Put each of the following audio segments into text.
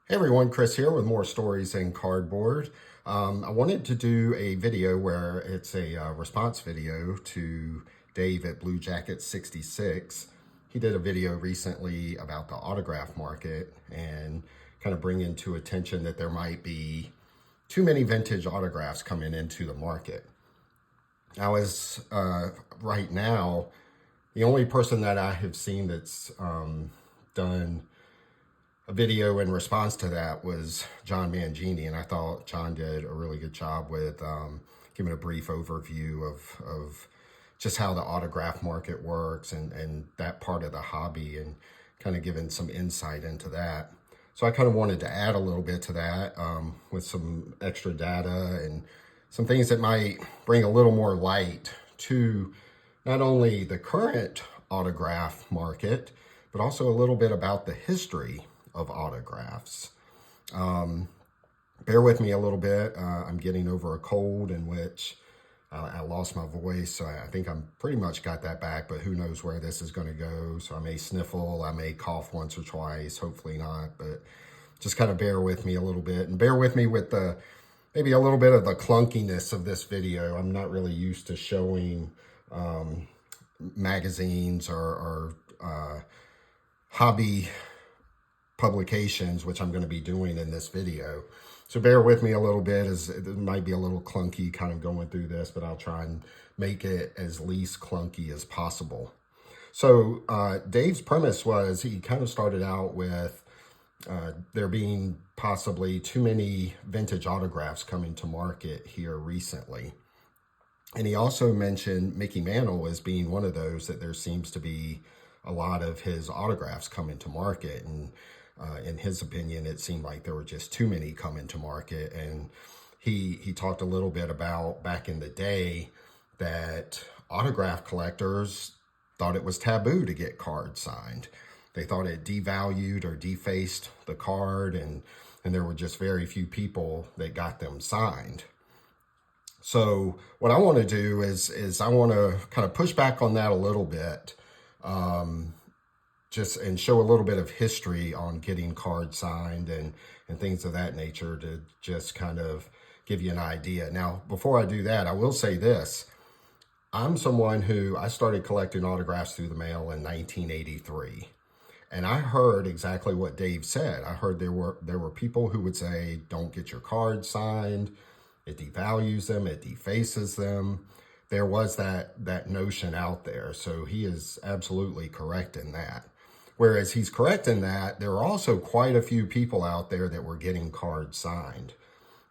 Hey everyone, Chris here with more stories in cardboard. I wanted to do a video where it's a response video to Dave at Blue Jacket 66. He did a video recently about the autograph market and kind of bringing to attention that there might be too many vintage autographs coming into the market. Now, as right now, the only person that I have seen that's done a video in response to that was John Mangini, and I thought John did a really good job with giving a brief overview of just how the autograph market works and that part of the hobby, and kind of giving some insight into that. So I kind of wanted to add a little bit to that with some extra data and some things that might bring a little more light to not only the current autograph market, but also a little bit about the history of autographs. Bear with me a little bit. I'm getting over a cold in which I lost my voice. So I think I'm pretty much got that back, but who knows where this is going to go. So I may sniffle, I may cough once or twice, hopefully not, but just kind of bear with me a little bit, and bear with me with the maybe a little bit of the clunkiness of this video. I'm not really used to showing magazines or hobby publications, which I'm going to be doing in this video. So bear with me a little bit, as it might be a little clunky kind of going through this, but I'll try and make it as least clunky as possible. So Dave's premise was he kind of started out with there being possibly too many vintage autographs coming to market here recently. And he also mentioned Mickey Mantle as being one of those, that there seems to be a lot of his autographs coming to market. And in his opinion, it seemed like there were just too many coming to market. And he talked a little bit about back in the day that autograph collectors thought it was taboo to get cards signed. They thought it devalued or defaced the card, and there were just very few people that got them signed. So what I want to do is I want to kind of push back on that a little bit, just and show a little bit of history on getting cards signed and things of that nature, to just kind of give you an idea. Now, before I do that, I will say this. I'm someone who, I started collecting autographs through the mail in 1983. And I heard exactly what Dave said. I heard there were people who would say, don't get your cards signed. It devalues them, it defaces them. There was that notion out there. So he is absolutely correct in that. Whereas he's correct in that, there are also quite a few people out there that were getting cards signed.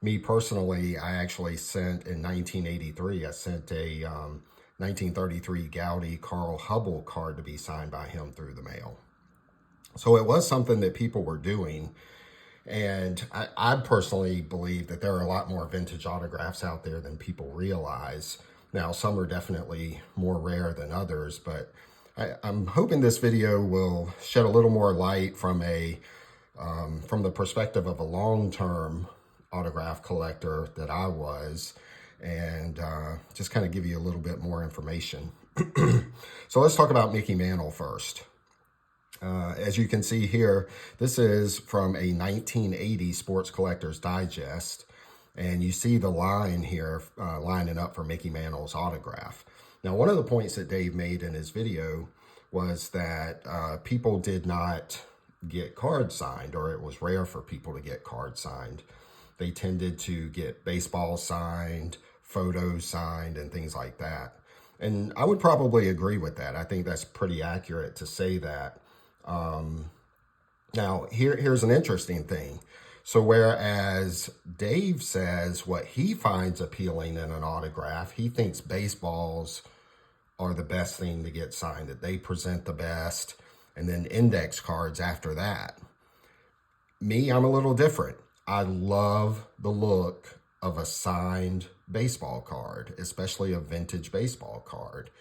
Me personally, I actually sent in 1983, I sent a 1933 Gaudi Carl Hubble card to be signed by him through the mail. So it was something that people were doing. And I personally believe that there are a lot more vintage autographs out there than people realize. Now, some are definitely more rare than others, but I'm hoping this video will shed a little more light from the perspective of a long-term autograph collector that I was, and just kind of give you a little bit more information. So let's talk about Mickey Mantle first. As you can see here, this is from a 1980 Sports Collector's Digest, and you see the line here lining up for Mickey Mantle's autograph. Now, one of the points that Dave made in his video was that people did not get cards signed, or it was rare for people to get cards signed. They tended to get baseball signed, photos signed, and things like that. And I would probably agree with that. I think that's pretty accurate to say that. Now, here's an interesting thing. So whereas Dave says what he finds appealing in an autograph, he thinks baseballs are the best thing to get signed, that they present the best, and then index cards after that. Me, I'm a little different. I love the look of a signed baseball card, especially a vintage baseball card.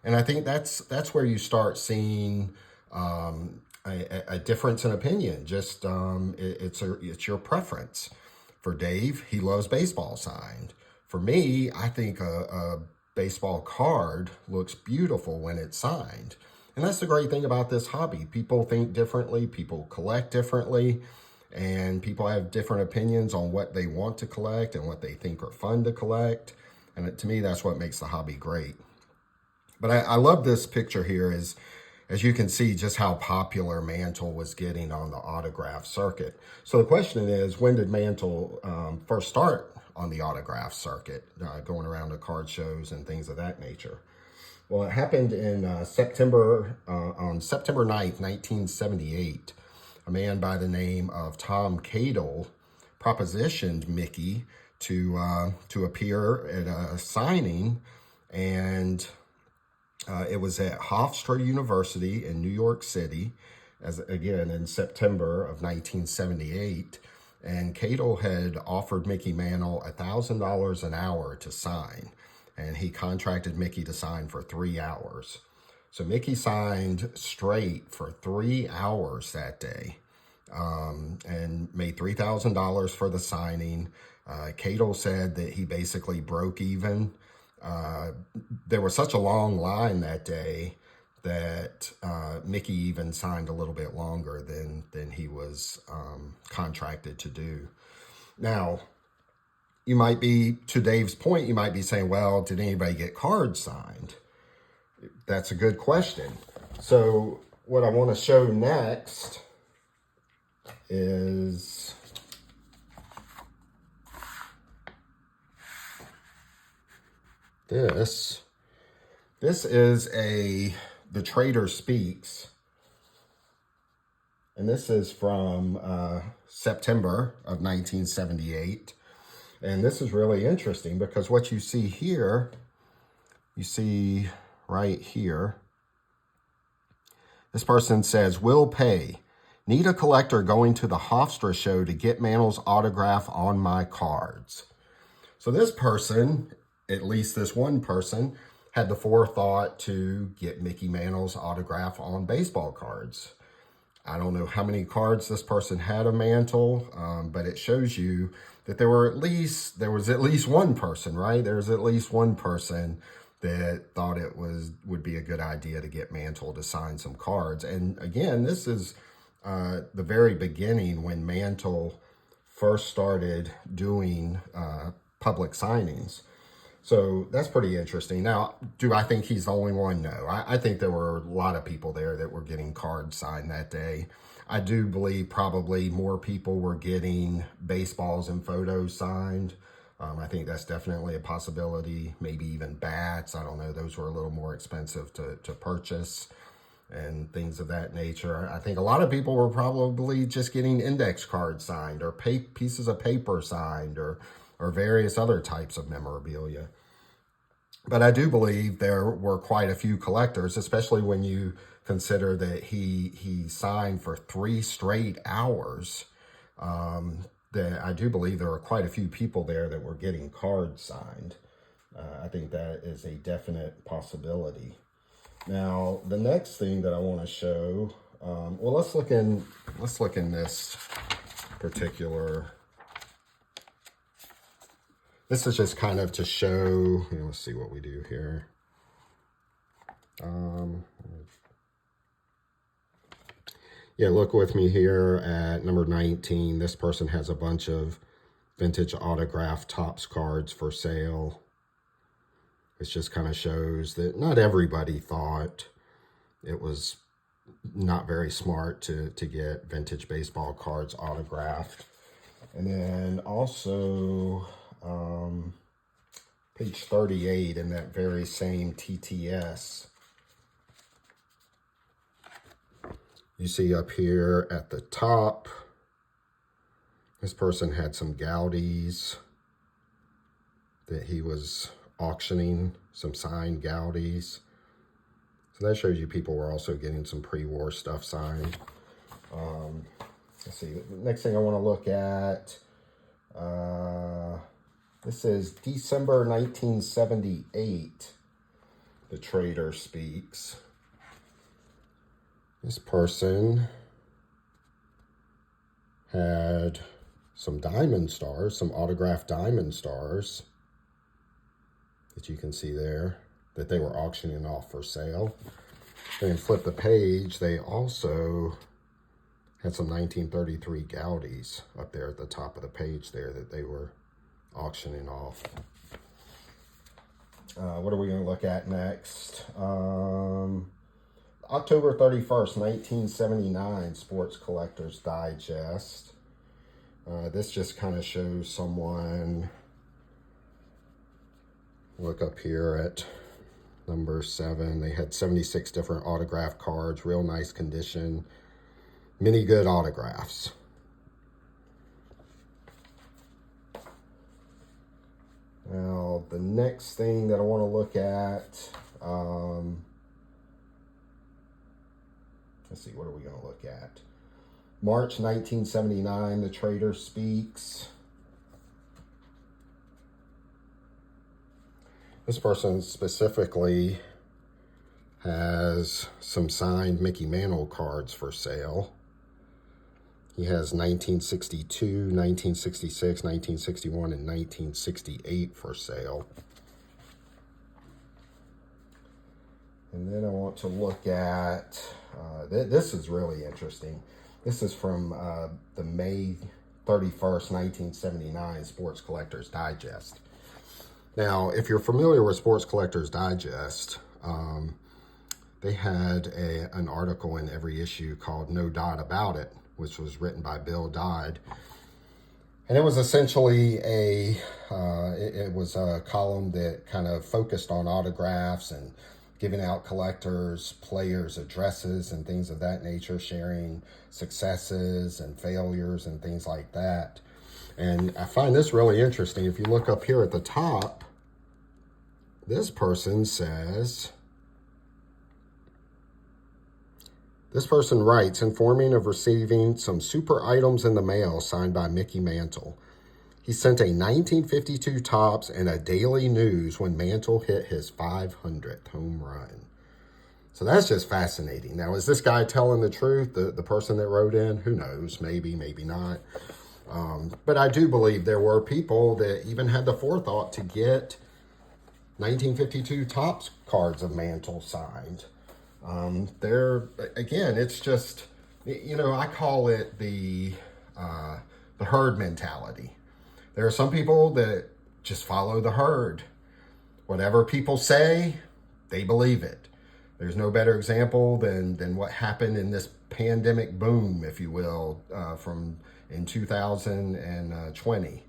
And I think that's where you start seeing a difference in opinion. Just it's your preference. For Dave, he loves baseball signed. For me, I think a baseball card looks beautiful when it's signed. And that's the great thing about this hobby. People think differently, people collect differently. and people have different opinions on what they want to collect and what they think are fun to collect. And to me, that's what makes the hobby great. But I love this picture here, as you can see just how popular Mantle was getting on the autograph circuit. So the question is, when did Mantle first start on the autograph circuit, going around to card shows and things of that nature? Well, it happened in on September 9th, 1978. A man by the name of Tom Cadle propositioned Mickey to appear at a signing, and it was at Hofstra University in New York City, again in September of 1978. And Cadle had offered Mickey Mantle $1,000 an hour to sign, and he contracted Mickey to sign for 3 hours. So Mickey signed straight for 3 hours that day, and made $3,000 for the signing. Cadle said that he basically broke even. There was such a long line that day that Mickey even signed a little bit longer than he was contracted to do. Now, you might be, to Dave's point, you might be saying, well, did anybody get cards signed? That's a good question. So what I want to show next is this. This is The Trader Speaks. And this is from September of 1978. And this is really interesting because what you see here, you see right here, this person says, will pay. Need a collector going to the Hofstra show to get Mantle's autograph on my cards. So this person, at least this one person, had the forethought to get Mickey Mantle's autograph on baseball cards. I don't know how many cards this person had of Mantle, but it shows you that there was at least one person, right? There's at least one person that thought it would be a good idea to get Mantle to sign some cards. And again, this is the very beginning when Mantle first started doing public signings. So that's pretty interesting. Now, do I think he's the only one? No. I think there were a lot of people there that were getting cards signed that day. I do believe probably more people were getting baseballs and photos signed. I think that's definitely a possibility. Maybe even bats. I don't know. Those were a little more expensive to purchase and things of that nature. I think a lot of people were probably just getting index cards signed or pieces of paper signed or various other types of memorabilia. But I do believe there were quite a few collectors, especially when you consider that he signed for 3 straight hours. That I do believe there were quite a few people there that were getting cards signed. I think that is a definite possibility. Now, the next thing that I want to show, well, let's look in this particular. This is just kind of to show, let's see what we do here. Yeah, look with me here at number 19. This person has a bunch of vintage autographed Topps cards for sale. It just kind of shows that not everybody thought it was not very smart to get vintage baseball cards autographed. And then also page 38 in that very same TTS, you see up here at the top, this person had some Gaudies that he was auctioning, some signed Gaudies. So that shows you people were also getting some pre-war stuff signed. Let's see, the next thing I want to look at, this is December 1978, The Trader Speaks. This person had some diamond stars, some autographed diamond stars that you can see there that they were auctioning off for sale. And flip the page, they also Had some 1933 Gaudis up there at the top of the page there that they were auctioning off. What are we going to look at next? October 31st, 1979, Sports Collector's Digest. This just kind of shows someone, look up here at number 7. They had 76 different autograph cards, real nice condition, many good autographs. Now, the next thing that I want to look at, let's see, what are we going to look at? March 1979, The Trader Speaks. This person specifically has some signed Mickey Mantle cards for sale. He has 1962, 1966, 1961, and 1968 for sale. And then I want to look at, this is really interesting. This is from the May 31st, 1979 Sports Collector's Digest. Now, if you're familiar with Sports Collector's Digest, they had an article in every issue called No Doubt About It, which was written by Bill Dodd. And it was essentially it was a column that kind of focused on autographs and giving out collectors, players' addresses and things of that nature, sharing successes and failures and things like that. And I find this really interesting. If you look up here at the top, this person says, this person writes, informing of receiving some super items in the mail signed by Mickey Mantle. He sent a 1952 Topps and a Daily News when Mantle hit his 500th home run. So that's just fascinating. Now, is this guy telling the truth, the person that wrote in? Who knows? Maybe, maybe not. But I do believe there were people that even had the forethought to get 1952 Topps cards of Mantle signed. Again, it's just, I call it the herd mentality. There are some people that just follow the herd. Whatever people say, they believe it. There's no better example than what happened in this pandemic boom, if you will, in 2020.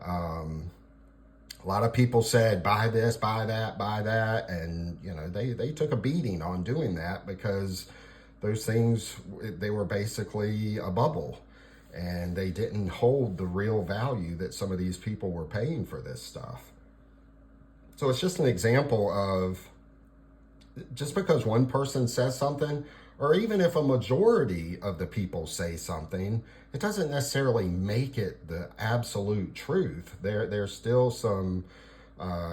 A lot of people said, buy this, buy that. And, they took a beating on doing that because those things, they were basically a bubble. And they didn't hold the real value that some of these people were paying for this stuff. So it's just an example of just because one person says something, or even if a majority of the people say something, it doesn't necessarily make it the absolute truth. There's still some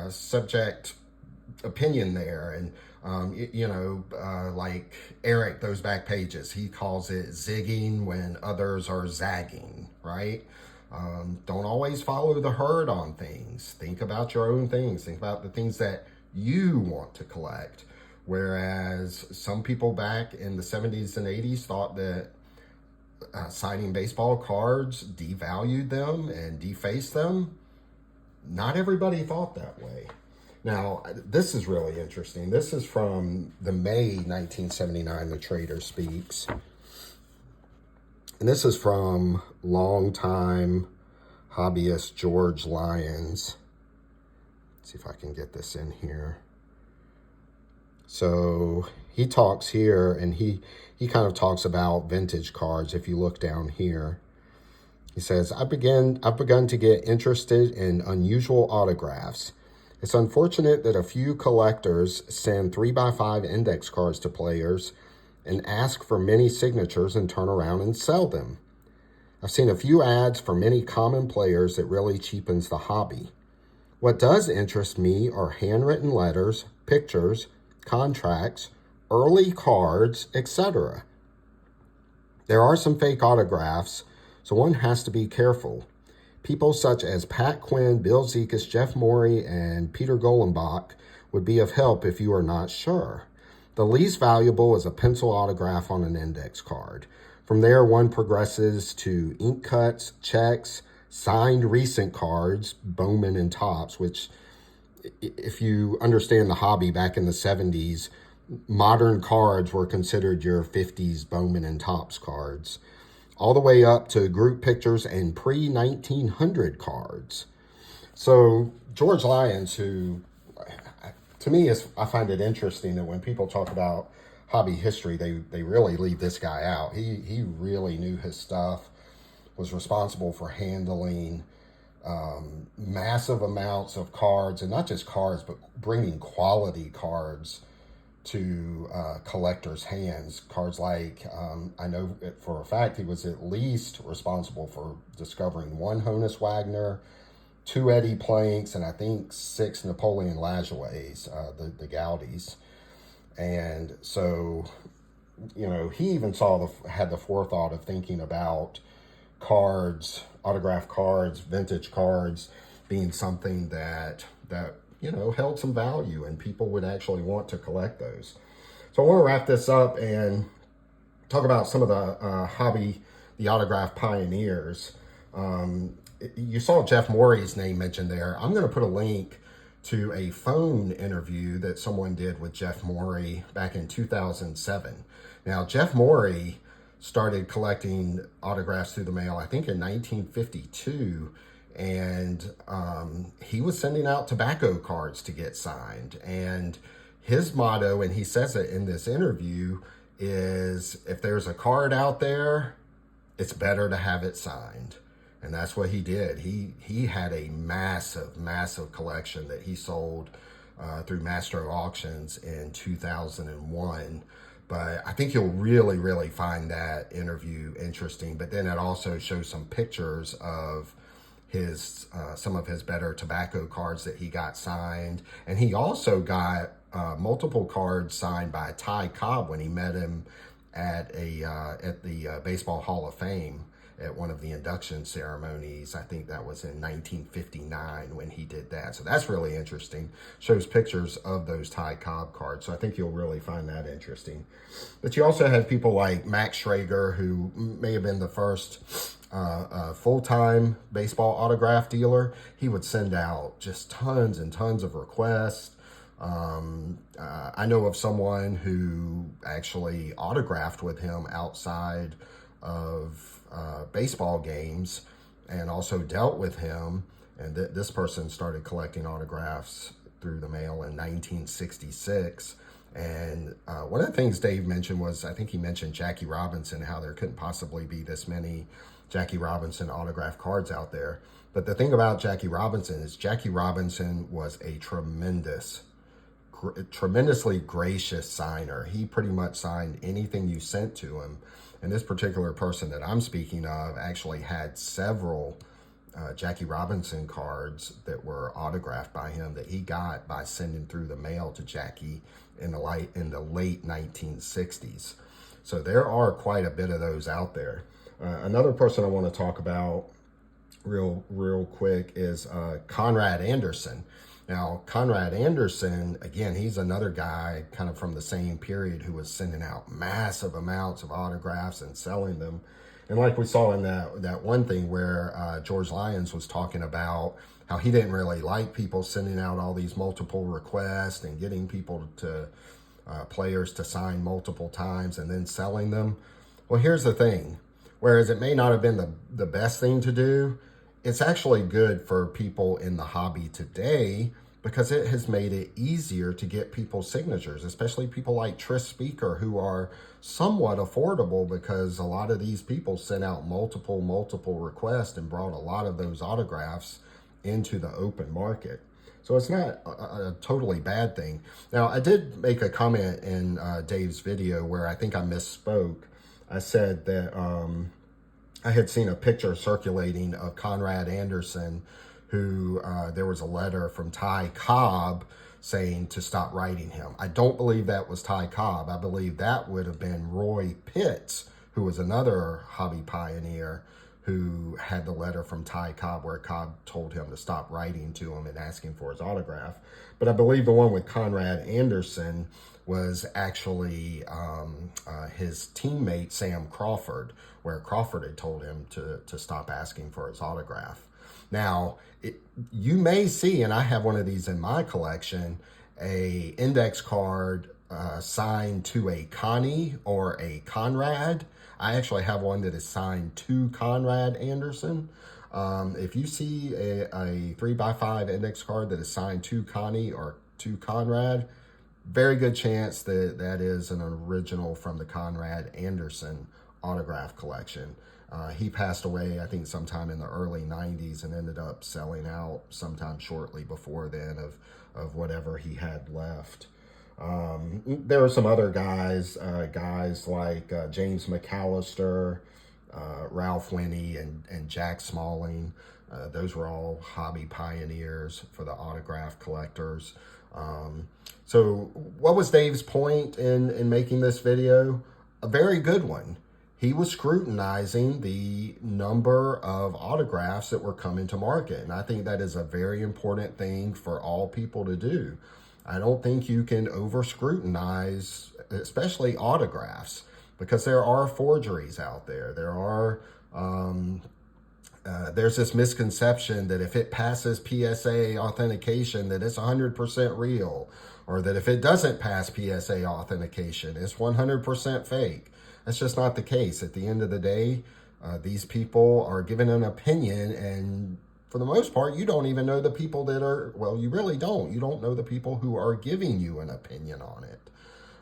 subject opinion there. And, like Eric, those back pages, he calls it zigging when others are zagging, right? Don't always follow the herd on things. Think about your own things. Think about the things that you want to collect. Whereas some people back in the 70s and 80s thought that signing baseball cards devalued them and defaced them. Not everybody thought that way. Now, this is really interesting. This is from the May 1979, The Trader Speaks. And this is from longtime hobbyist George Lyons. Let's see if I can get this in here. So he talks here, and he kind of talks about vintage cards. If you look down here, he says, I've begun to get interested in unusual autographs. It's unfortunate that a few collectors send 3x5 index cards to players and ask for many signatures and turn around and sell them. I've seen a few ads for many common players that really cheapens the hobby. What does interest me are handwritten letters, pictures, contracts, early cards, etc. There are some fake autographs, so one has to be careful. People such as Pat Quinn, Bill Zekas, Jeff Morey, and Peter Golenbach would be of help if you are not sure. The least valuable is a pencil autograph on an index card. From there, one progresses to ink cuts, checks, signed recent cards, Bowman and Topps, which, if you understand the hobby back in the 70s, modern cards were considered your 50s Bowman and Topps cards, all the way up to group pictures and pre-1900 cards. So George Lyons, who to me is, I find it interesting that when people talk about hobby history, they really leave this guy out. He really knew his stuff, was responsible for handling massive amounts of cards, and not just cards, but bringing quality cards to collectors' hands. Cards like, I know for a fact he was at least responsible for discovering one Honus Wagner, two Eddie Planks, and I think 6 Napoleon Lajoies, the Gaudis. And so, you know, he even had the forethought of thinking about cards, autographed cards, vintage cards being something that you know, held some value and people would actually want to collect those. So I want to wrap this up and talk about some of the autograph pioneers. You saw Jeff Morey's name mentioned there. I'm going to put a link to a phone interview that someone did with Jeff Morey back in 2007. Now, Jeff Morey started collecting autographs through the mail, I think in 1952, and he was sending out tobacco cards to get signed. And his motto, and he says it in this interview, is if there's a card out there, it's better to have it signed. And that's what he did. He had a massive collection that he sold through Mastro Auctions in 2001. But I think you'll really find that interview interesting. But then it also shows some pictures of his some of his better tobacco cards that he got signed. And he also got multiple cards signed by Ty Cobb when he met him at the Baseball Hall of Fame at one of the induction ceremonies. I think that was in 1959 when he did that. So that's really interesting. Shows pictures of those Ty Cobb cards. So I think you'll really find that interesting. But you also had people like Max Schrager, who may have been the first full-time baseball autograph dealer. He would send out just tons and tons of requests. I know of someone who actually autographed with him outside of baseball games and also dealt with him. And this person started collecting autographs through the mail in 1966. And one of the things Dave mentioned was, I think he mentioned Jackie Robinson, how there couldn't possibly be this many Jackie Robinson autograph cards out there. But the thing about Jackie Robinson is Jackie Robinson was a tremendously gracious signer. He pretty much signed anything you sent to him. And this particular person that I'm speaking of actually had several Jackie Robinson cards that were autographed by him that he got by sending through the mail to Jackie in the late 1960s. So there are quite a bit of those out there. Another person I want to talk about real quick is Conrad Anderson. Now, Conrad Anderson, again, he's another guy kind of from the same period who was sending out massive amounts of autographs and selling them. And like we saw in that one thing where George Lyons was talking about how he didn't really like people sending out all these multiple requests and getting people to, players to sign multiple times and then selling them. Well, here's the thing. Whereas it may not have been the best thing to do, it's actually good for people in the hobby today because it has made it easier to get people's signatures, especially people like Tris Speaker, who are somewhat affordable because a lot of these people sent out multiple requests and brought a lot of those autographs into the open market. So it's not a totally bad thing. Now, I did make a comment in Dave's video where I think I misspoke. I said that I had seen a picture circulating of Conrad Anderson, who there was a letter from Ty Cobb saying to stop writing him. I don't believe that was Ty Cobb. I believe that would have been Roy Pitts, who was another hobby pioneer who had the letter from Ty Cobb where Cobb told him to stop writing to him and asking for his autograph. But I believe the one with Conrad Anderson was actually his teammate Sam Crawford, where Crawford had told him to stop asking for his autograph. Now, you may see, and I have one of these in my collection, a index card signed to a Connie or a Conrad. I actually have one that is signed to Conrad Anderson. If you see a 3x5 index card that is signed to Connie or to Conrad, very good chance that that is an original from the Conrad Anderson autograph collection. He passed away, I think, sometime in the early 90s and ended up selling out sometime shortly before then of whatever he had left. There are some other guys like James McAllister, Ralph Winnie, and Jack Smalling. Those were all hobby pioneers for the autograph collectors. So what was Dave's point in making this video? A very good one. He was scrutinizing the number of autographs that were coming to market. And I think that is a very important thing for all people to do. I don't think you can over scrutinize, especially autographs, because there are forgeries out there. There's this misconception that if it passes PSA authentication, that it's 100% real, or that if it doesn't pass PSA authentication, it's 100% fake. That's just not the case. At the end of the day, these people are given an opinion, and for the most part, you don't even know the people that are, well, you really don't. You don't know the people who are giving you an opinion on it.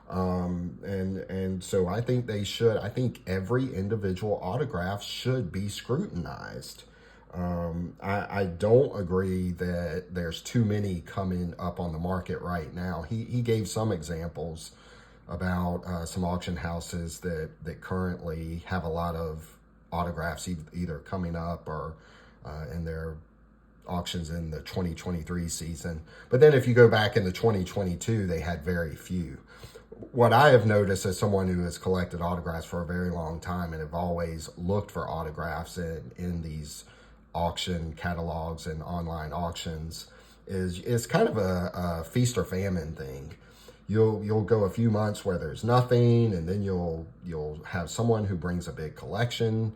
And so I think I think every individual autograph should be scrutinized. I don't agree that there's too many coming up on the market right now. He gave some examples about some auction houses that currently have a lot of autographs either coming up or in their auctions in the 2023 season. But then if you go back into 2022, they had very few. What I have noticed as someone who has collected autographs for a very long time and have always looked for autographs in these auction catalogs and online auctions is kind of a feast or famine thing. You'll go a few months where there's nothing, and then you'll have someone who brings a big collection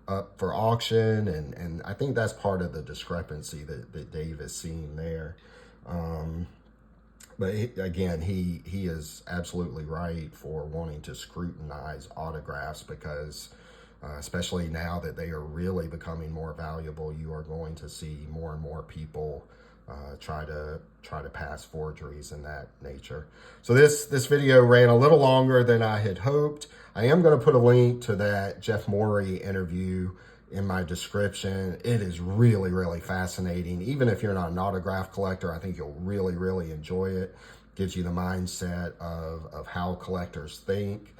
up for auction, and I think that's part of the discrepancy that Dave is seeing there. But again, he is absolutely right for wanting to scrutinize autographs because especially now that they are really becoming more valuable, you are going to see more and more people try to pass forgeries in that nature. So this video ran a little longer than I had hoped. I am going to put a link to that Jeff Morey interview in my description. It is really, really fascinating. Even if you're not an autograph collector, I think you'll really, really enjoy it. Gives you the mindset of how collectors think.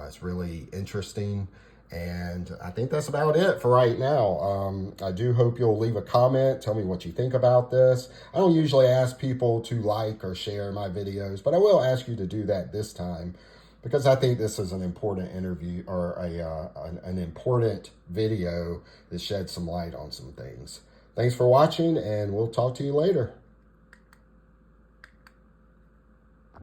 It's really interesting. And I think that's about it for right now. I do hope you'll leave a comment. Tell me what you think about this. I don't usually ask people to like or share my videos, but I will ask you to do that this time because I think this is an important interview or an important video that sheds some light on some things. Thanks for watching, and we'll talk to you later.